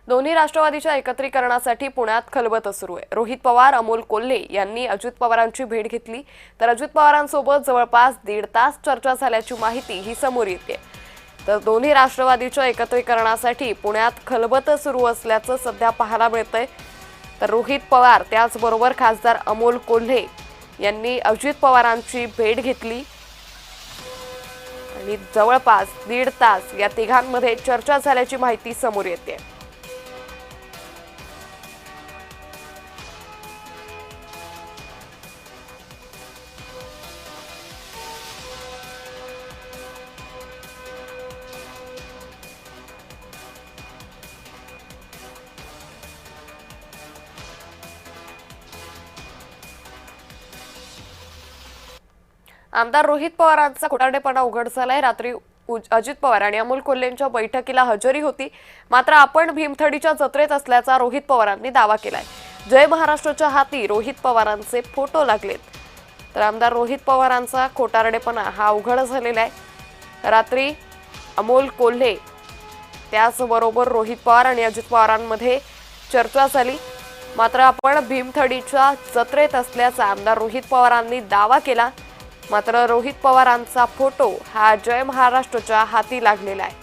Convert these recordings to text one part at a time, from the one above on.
दोन्ही राष्ट्रवादीच्या एकत्रीकरणासाठी पुण्यात खलबत सुरू आहे। रोहित पवार, अमोल कोल्हे यांनी अजित पवारांची भेट घेतली, तर अजित पवारांसोबत जवळपास 1.5 तास चर्चा झाल्याची माहिती ही समोर येते। तर दोन्ही राष्ट्रवादीच्या एकत्रीकरणासाठी पुण्यात खलबत सुरू असल्याचं सध्या पाहायला मिळतंय। तर रोहित पवार त्याचबरोबर खासदार अमोल कोल्हे यांनी अजित पवारांची भेट घेतली आणि जवळपास 1.5 तास या तिघांमध्ये चर्चा झाल्याची माहिती समोर येते। आमदार रोहित पवारांचा खोटारडेपणा उघड झालाय। रात्री अजित पवार आणि अमोल कोल्हेंच्या बैठकीला हजेरी होती, मात्र आपण भीमथडीच्या जत्रेत असल्याचा रोहित पवारांनी दावा केलाय। जय महाराष्ट्राच्या हाती रोहित पवारांचे फोटो लागलेत। तर आमदार रोहित पवारांचा खोटारडेपणा हा उघड झालेला आहे। रात्री अमोल कोल्हे त्याचबरोबर रोहित पवार आणि अजित पवारांमध्ये चर्चा झाली, मात्र आपण भीमथडीच्या जत्रेत असल्याचा आमदार रोहित पवारांनी दावा केला। मात्र रोहित पवारांचा फोटो हा जय महाराष्ट्राच्या हाती लागलेला आहे।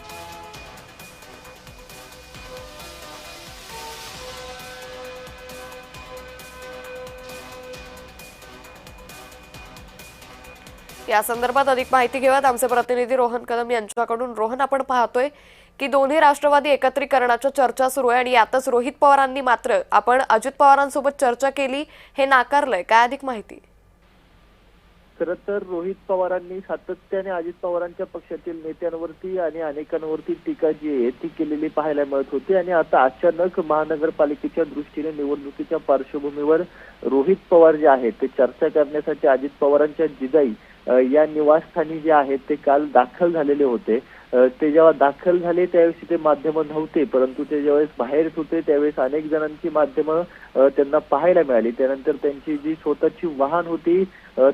या संदर्भात अधिक माहिती घेऊयात आमचे प्रतिनिधी रोहन कदम यांच्याकडून। रोहन, आपण पाहतोय की दोन्ही राष्ट्रवादी एकत्रीकरणाच्या चर्चा सुरू आहे आणि यातच रोहित पवारांनी मात्र आपण अजित पवारांसोबत चर्चा केली हे नाकारलंय, काय अधिक माहिती? खरं तर रोहित पवारांनी सातत्याने अजित पवारांच्या पक्षातील नेत्यांवरती आणि अनेकांवरती टीका जी आहे ती केलेली पाहायला मिळत होती आणि आता अचानक महानगरपालिकेच्या दृष्टीने निवडणुकीच्या पार्श्वभूमीवर रोहित पवार जे आहेत ते चर्चा करण्यासाठी अजित पवारांच्या जिजाई या निवासस्थानी जे आहेत ते काल दाखल झालेले होते। ते जेव्हा दाखल झाले त्यावेळेस ते माध्यमं नव्हते, परंतु ते ज्यावेळेस बाहेर होते त्यावेळेस अनेक जणांची माध्यमं त्यांना पाहायला मिळाली। त्यानंतर त्यांची जी स्वतःची वाहन होती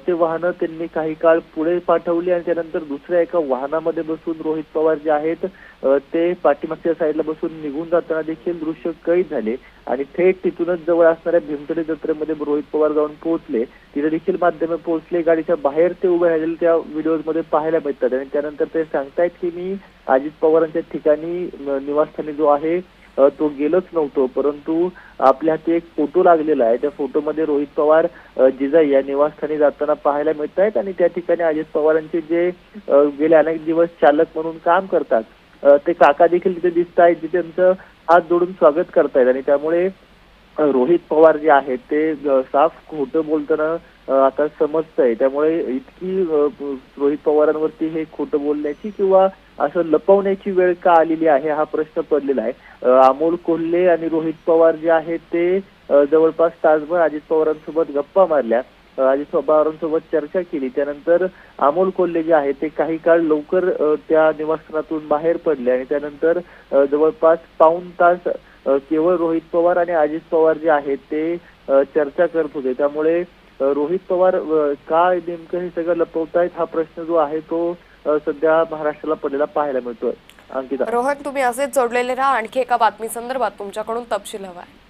ते वाहनं त्यांनी काही काळ पुढे पाठवली आणि त्यानंतर दुसऱ्या एका वाहनामध्ये बसून रोहित पवार जे आहेत ते पाठीमागच्या साईडला बसून निघून जाताना देखील दृश्य कैद झाले आणि थेट तिथूनच जवळ असणाऱ्या भीमथडी जत्रेमध्ये रोहित पवार जाऊन पोहोचले। तिथे देखील माध्यमे पोहोचले, गाडीच्या बाहेर ते उभे राहिलेले त्या व्हिडिओमध्ये पाहायला मिळतात आणि त्यानंतर ते सांगतायत की मी अजित पवारांच्या ठिकाणी निवासस्थानी जो आहे तो गेलोच नव्हतो, परंतु आपल्या हाती एक फोटो लागलेला आहे। त्या फोटोमध्ये रोहित पवार जिजाई या निवासस्थानी जाताना पाहायला मिळत आहेत आणि त्या ठिकाणी अजित पवारांचे जे गेले अनेक दिवस चालक म्हणून काम करतात ते काका देखील तिथे दिसत आहेत, जे त्यांचं हात जोडून स्वागत करतायत आणि त्यामुळे रोहित पवार जे आहेत ते साफ खोटं बोलताना आता समजतंय। त्यामुळे इतकी रोहित पवारांवरती हे खोटं बोलण्याची किंवा असं लपवण्याची वेळ का आलेली आहे हा प्रश्न पडलेला आहे। अमोल कोल्हे आणि रोहित पवार जे आहेत ते जवळपास तासभर अजित पवारांसोबत गप्पा मारल्या, अजित पवारांसोबत चर्चा केली। त्यानंतर अमोल कोल्हे जे आहेत ते काही काळ लवकर त्या निवासस्थानातून बाहेर पडले आणि त्यानंतर जवळपास पाऊण तास केवळ रोहित पवार आणि अजित पवार जे आहेत ते चर्चा करत होते। त्यामुळे रोहित पवार का नेमकं हे सगळं लपवतायत हा प्रश्न जो आहे तो सध्या महाराष्ट्राला पडलेला पाहायला मिळतोय। अंकिता, रोहन, तुम्ही असेच जोडलेले राहा। आणखी एका बातमी संदर्भात तुमच्याकडून तपशील हवाय।